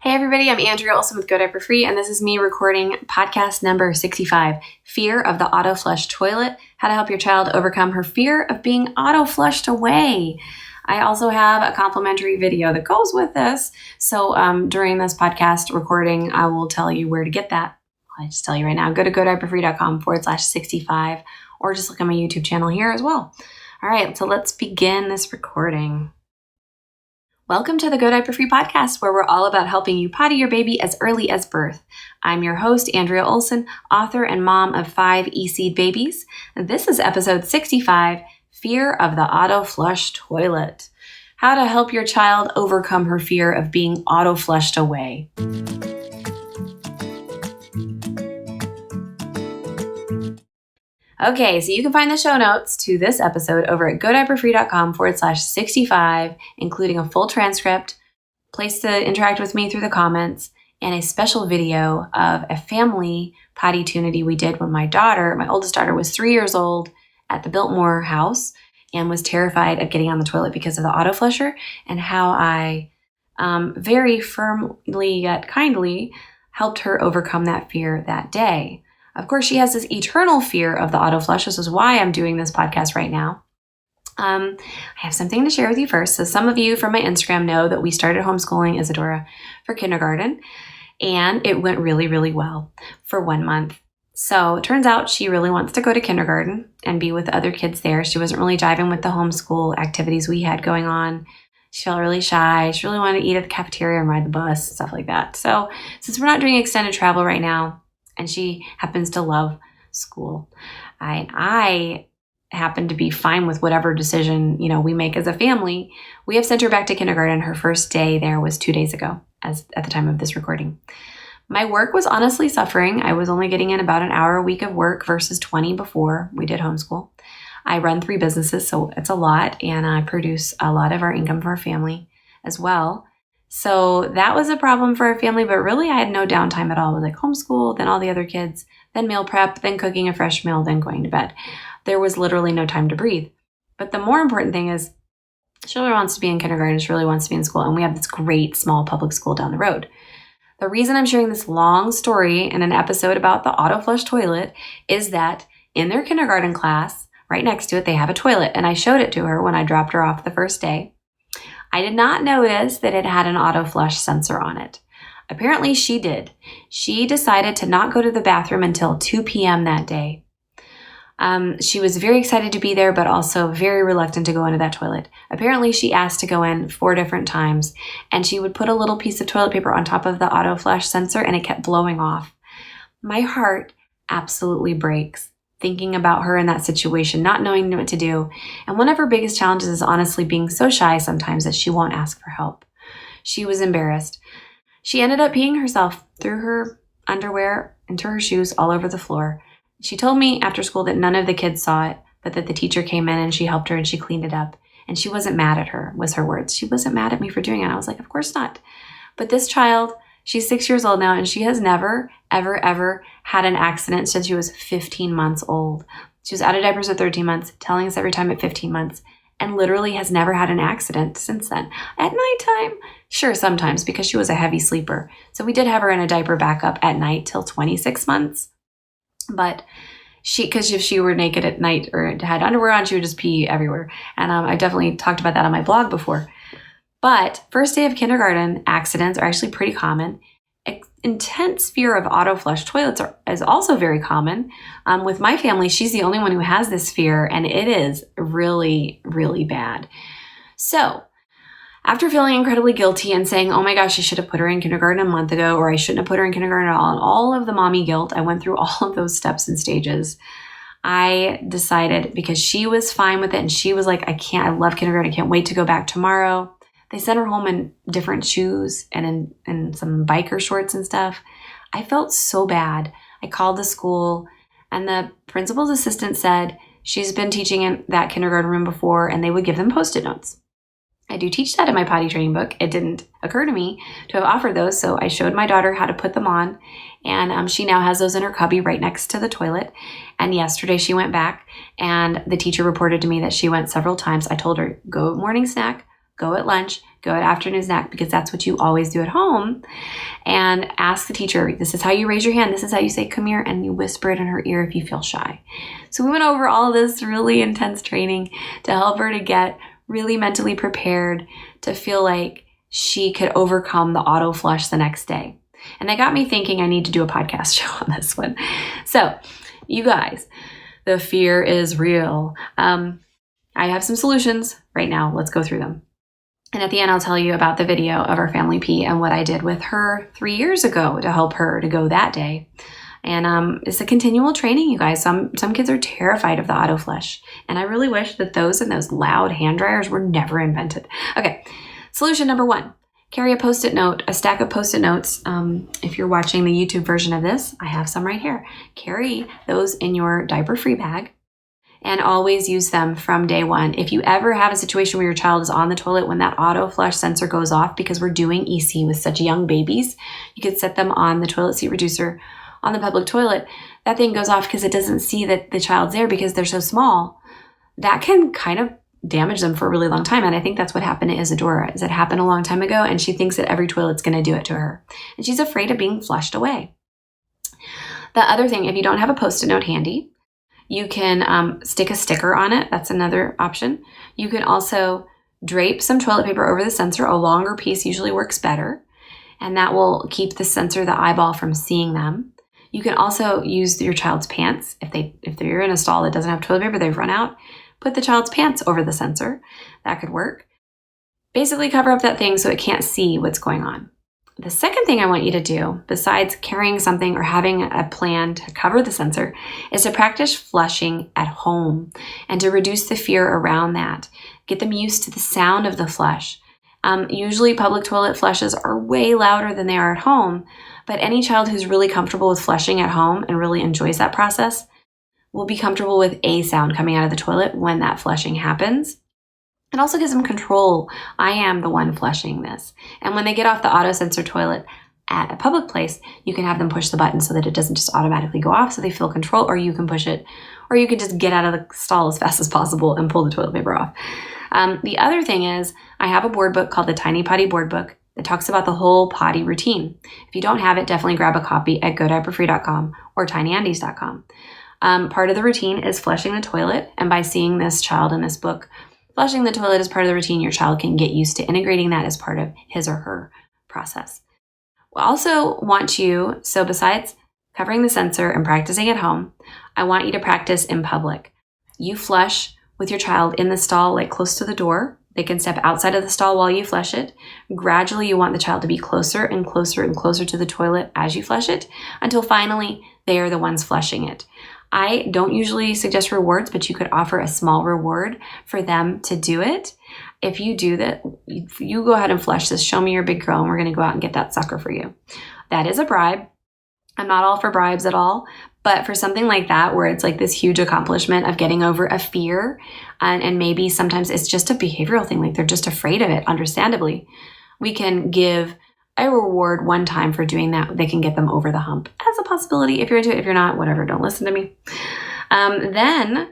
Hey everybody, I'm Andrea Olson with Go Diaper Free, and this is me recording podcast number 65, Fear of the Auto Flush Toilet, how to help your child overcome her fear of being auto flushed away. I also have a complimentary video that goes with this, so during this podcast recording, I will tell you where to get that. I'll just tell you right now, go to godiaperfree.com/65, or just look at my YouTube channel here as well. All right, so let's begin this recording. Welcome to the Go Diaper Free podcast, where we're all about helping you potty your baby as early as birth. I'm your host, Andrea Olson, author and mom of 5 E-Seed babies. This is episode 65, Fear of the Auto Flush Toilet. How to help your child overcome her fear of being auto flushed away. Okay, so you can find the show notes to this episode over at godiaperfree.com/65, including a full transcript, place to interact with me through the comments, and a special video of a family potty tunity we did when my oldest daughter, was 3 years old at the Biltmore house and was terrified of getting on the toilet because of the auto flusher, and how I very firmly yet kindly helped her overcome that fear that day. Of course, she has this eternal fear of the auto flush. This is why I'm doing this podcast right now. I have something to share with you first. So some of you from my Instagram know that we started homeschooling Isadora for kindergarten, and it went really, really well for 1 month. So it turns out she really wants to go to kindergarten and be with other kids there. She wasn't really jiving with the homeschool activities we had going on. She felt really shy. She really wanted to eat at the cafeteria and ride the bus, stuff like that. So since we're not doing extended travel right now, and she happens to love school, I happen to be fine with whatever decision we make as a family. We have sent her back to kindergarten. Her first day there was 2 days ago, at the time of this recording. My work was honestly suffering. I was only getting in about an hour a week of work versus 20 before we did homeschool. I run 3 businesses, so it's a lot, and I produce a lot of our income for our family as well. So that was a problem for our family, but really I had no downtime at all. It was like homeschool, then all the other kids, then meal prep, then cooking a fresh meal, then going to bed. There was literally no time to breathe. But the more important thing is she really wants to be in kindergarten. She really wants to be in school. And we have this great small public school down the road. The reason I'm sharing this long story in an episode about the auto flush toilet is that in their kindergarten class, right next to it, they have a toilet. And I showed it to her when I dropped her off the first day. I did not notice that it had an auto flush sensor on it. Apparently she did. She decided to not go to the bathroom until 2 p.m. that day. She was very excited to be there, but also very reluctant to go into that toilet. Apparently she asked to go in 4 different times, and she would put a little piece of toilet paper on top of the auto flush sensor, and it kept blowing off. My heart absolutely breaks thinking about her in that situation, not knowing what to do. And one of her biggest challenges is honestly being so shy sometimes that she won't ask for help. She was embarrassed. She ended up peeing herself through her underwear into her shoes all over the floor. She told me after school that none of the kids saw it, but that the teacher came in and she helped her and she cleaned it up. And she wasn't mad at her, was her words. She wasn't mad at me for doing it. I was like, of course not. But this child, she's 6 years old now, and she has never, ever, ever had an accident since she was 15 months old. She was out of diapers at 13 months, telling us every time at 15 months, and literally has never had an accident since then. At nighttime, sure, sometimes, because she was a heavy sleeper. So we did have her in a diaper backup at night till 26 months. But because if she were naked at night or had underwear on, she would just pee everywhere. And I definitely talked about that on my blog before. But first day of kindergarten accidents are actually pretty common. Intense fear of auto flush toilets is also very common. With my family, she's the only one who has this fear, and it is really, really bad. So after feeling incredibly guilty and saying, oh my gosh, I should have put her in kindergarten a month ago, or I shouldn't have put her in kindergarten at all, and all of the mommy guilt, I went through all of those steps and stages. I decided, because she was fine with it and she was like, I love kindergarten. I can't wait to go back tomorrow. They sent her home in different shoes and in some biker shorts and stuff. I felt so bad. I called the school, and the principal's assistant said she's been teaching in that kindergarten room before, and they would give them Post-it notes. I do teach that in my potty training book. It didn't occur to me to have offered those, so I showed my daughter how to put them on, and she now has those in her cubby right next to the toilet. And yesterday she went back, and the teacher reported to me that she went several times. I told her, go morning snack, go at lunch, go at afternoon snack, because that's what you always do at home. And ask the teacher, this is how you raise your hand. This is how you say, come here, and you whisper it in her ear if you feel shy. So we went over all this really intense training to help her to get really mentally prepared to feel like she could overcome the auto flush the next day. And that got me thinking I need to do a podcast show on this one. So you guys, the fear is real. I have some solutions right now. Let's go through them. And at the end, I'll tell you about the video of our family pee and what I did with her 3 years ago to help her to go that day. And it's a continual training, you guys. Some kids are terrified of the auto flush. And I really wish that those loud hand dryers were never invented. Okay, solution number 1. Carry a Post-it note, a stack of Post-it notes. If you're watching the YouTube version of this, I have some right here. Carry those in your diaper-free bag. And always use them from day one. If you ever have a situation where your child is on the toilet when that auto flush sensor goes off, because we're doing EC with such young babies, you could set them on the toilet seat reducer on the public toilet. That thing goes off because it doesn't see that the child's there because they're so small. That can kind of damage them for a really long time. And I think that's what happened to Isadora. It happened a long time ago, and she thinks that every toilet's going to do it to her. And she's afraid of being flushed away. The other thing, if you don't have a Post-it note handy, you can stick a sticker on it. That's another option. You can also drape some toilet paper over the sensor. A longer piece usually works better, and that will keep the sensor, the eyeball, from seeing them. You can also use your child's pants. If they're in a stall that doesn't have toilet paper, they've run out, put the child's pants over the sensor. That could work. Basically cover up that thing so it can't see what's going on. The second thing I want you to do, besides carrying something or having a plan to cover the sensor, is to practice flushing at home and to reduce the fear around that. Get them used to the sound of the flush. Usually public toilet flushes are way louder than they are at home, but any child who's really comfortable with flushing at home and really enjoys that process will be comfortable with a sound coming out of the toilet when that flushing happens. It also gives them control. I am the one flushing this. And when they get off the auto sensor toilet at a public place, you can have them push the button so that it doesn't just automatically go off, so they feel control, or you can push it, or you can just get out of the stall as fast as possible and pull the toilet paper off. The other thing is, I have a board book called the Tiny Potty Board Book that talks about the whole potty routine. If you don't have it, definitely grab a copy at godiaperfree.com or tinyandies.com. Part of the routine is flushing the toilet, and by seeing this child in this book, flushing the toilet is part of the routine. Your child can get used to integrating that as part of his or her process. We also want you, so besides covering the sensor and practicing at home, I want you to practice in public. You flush with your child in the stall, like close to the door. They can step outside of the stall while you flush it. Gradually, you want the child to be closer and closer and closer to the toilet as you flush it, until finally they are the ones flushing it. I don't usually suggest rewards, but you could offer a small reward for them to do it. If you do that, if you go ahead and flush this, show me your big girl, and we're going to go out and get that sucker for you. That is a bribe. I'm not all for bribes at all, but for something like that, where it's like this huge accomplishment of getting over a fear, and maybe sometimes it's just a behavioral thing, like they're just afraid of it, understandably, we can give a reward one time for doing that. They can get them over the hump as a possibility. If you're into it, if you're not, whatever, don't listen to me. Then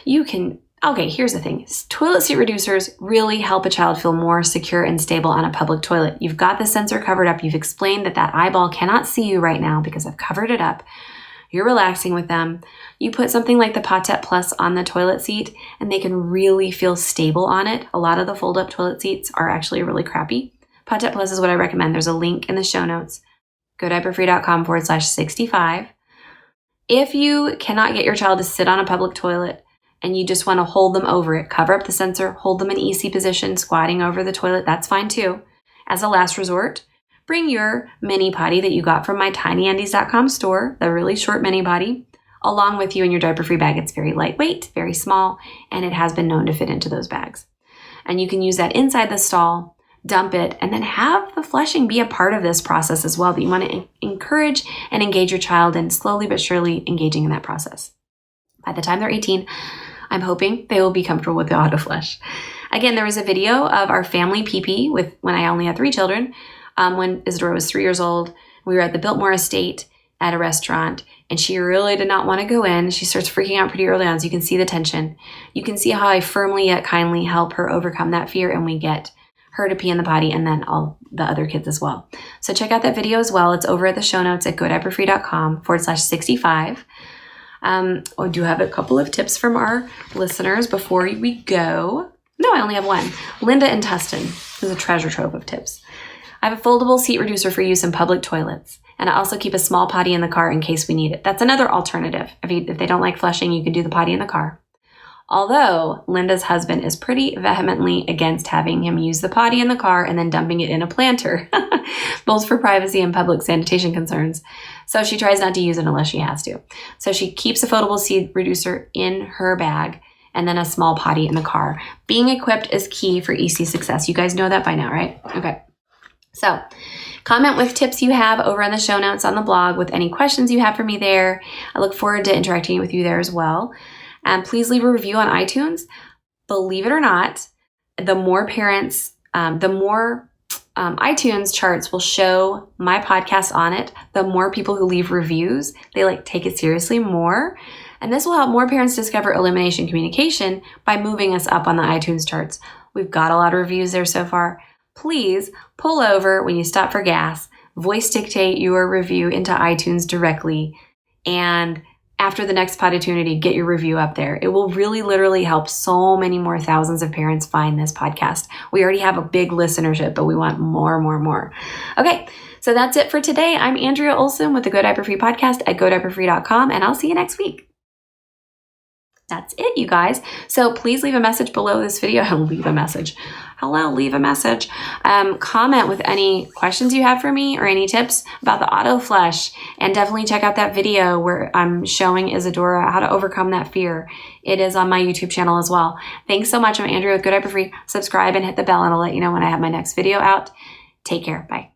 you can, okay, here's the thing. Toilet seat reducers really help a child feel more secure and stable on a public toilet. You've got the sensor covered up. You've explained that eyeball cannot see you right now because I've covered it up. You're relaxing with them. You put something like the Patet Plus on the toilet seat, and they can really feel stable on it. A lot of the fold-up toilet seats are actually really crappy. Patet Plus is what I recommend. There's a link in the show notes. godiaperfree.com/65. If you cannot get your child to sit on a public toilet and you just want to hold them over it, cover up the sensor, hold them in EC position, squatting over the toilet, that's fine too. As a last resort, bring your mini potty that you got from my tinyandies.com store, the really short mini potty, along with you in your diaper-free bag. It's very lightweight, very small, and it has been known to fit into those bags. And you can use that inside the stall, dump it, and then have the flushing be a part of this process as well, that you want to encourage and engage your child in, slowly but surely engaging in that process. By the time they're 18, I'm hoping they will be comfortable with the auto flush. Again, there was a video of our family pee-pee with when I only had 3 children. When Isadora was 3 years old, we were at the Biltmore estate, at a restaurant and she really did not want to go in. She starts freaking out pretty early on, so you can see the tension. You can see how I firmly yet kindly help her overcome that fear, and we get her to pee in the potty and then all the other kids as well. So check out that video as well. It's over at the show notes at godiaperfree.com/65. I do have a couple of tips from our listeners before we go. No, I only have one. Linda and Tustin is a treasure trove of tips. I have a foldable seat reducer for use in public toilets. And I also keep a small potty in the car in case we need it. That's another alternative. If they don't like flushing, you can do the potty in the car. Although Linda's husband is pretty vehemently against having him use the potty in the car and then dumping it in a planter, both for privacy and public sanitation concerns. So she tries not to use it unless she has to. So she keeps a foldable seat reducer in her bag and then a small potty in the car. Being equipped is key for EC success. You guys know that by now, right? Okay. So comment with tips you have over in the show notes on the blog with any questions you have for me there. I look forward to interacting with you there as well. And please leave a review on iTunes. Believe it or not, the more parents, the more iTunes charts will show my podcast on it, the more people who leave reviews, they take it seriously more. And this will help more parents discover Elimination Communication by moving us up on the iTunes charts. We've got a lot of reviews there so far. Please pull over when you stop for gas, voice dictate your review into iTunes directly, and after the next Poditunity, get your review up there. It will really literally help so many more thousands of parents find this podcast. We already have a big listenership, but we want more. Okay, so that's it for today. I'm Andrea Olson with the Go Diaper Free podcast at godiaperfree.com, and I'll see you next week. That's it, you guys. So please leave a message below this video. Leave a message. Comment with any questions you have for me or any tips about the auto flush. And definitely check out that video where I'm showing Isadora how to overcome that fear. It is on my YouTube channel as well. Thanks so much. I'm Andrea with Go Diaper Free. Subscribe and hit the bell and I'll let you know when I have my next video out. Take care. Bye.